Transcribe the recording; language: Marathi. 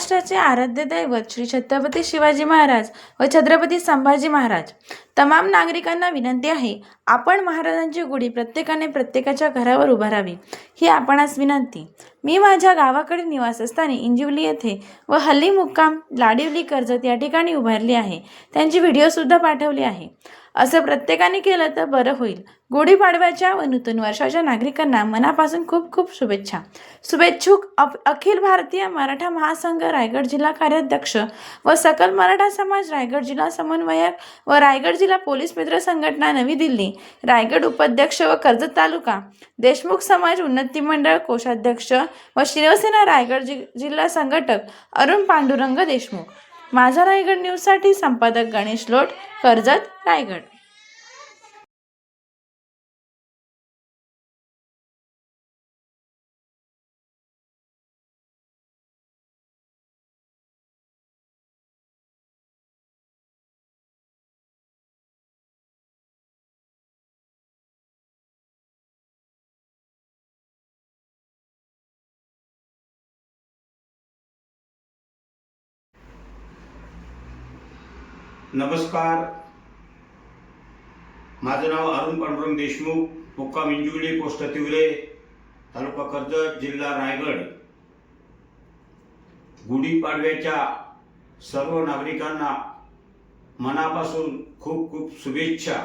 महाराष्ट्राचे आराध्य दैवत श्री छत्रपती शिवाजी महाराज व छत्रपती संभाजी महाराज। तमाम नागरिकांना विनंती आहे, आपण महाराजांची गुढी प्रत्येकाने प्रत्येकाच्या घरावर उभारावी ही आपणास विनंती। मी माझ्या गावाकडे निवास असताना इंजिवली येथे व हल्ली मुक्काम लाडिवली कर्जत या ठिकाणी उभारली आहे। त्यांची व्हिडिओ सुद्धा पाठवली आहे। असं प्रत्येकाने केलं तर बरं होईल। गुढीपाडव्याच्या व नूतन वर्षाच्या नागरिकांना मनापासून खूप खूप शुभेच्छा। शुभेच्छुक अखिल भारतीय मराठा महासंघ रायगड जिल्हा कार्याध्यक्ष व सकल मराठा समाज रायगड जिल्हा समन्वयक व रायगड जिल्हा पोलीस मित्र संघटना नवी दिल्ली रायगड उपाध्यक्ष व कर्जत तालुका देशमुख समाज उन्नती मंडळ कोषाध्यक्ष व शिवसेना रायगड जिल्हा संघटक अरुण पांडुरंग देशमुख। माझा रायगड न्यूजसाठी संपादक गणेश लोट, कर्जत, रायगड। नमस्कार, माझं नाव अरुण पांडुरंग देशमुख, मुक्काम इंजिवली, पोस्ट तिवरे, तालुका कर्जत, जिल्हा रायगड। गुढीपाडव्याच्या सर्व नागरिकांना मनापासून खूप खूप शुभेच्छा।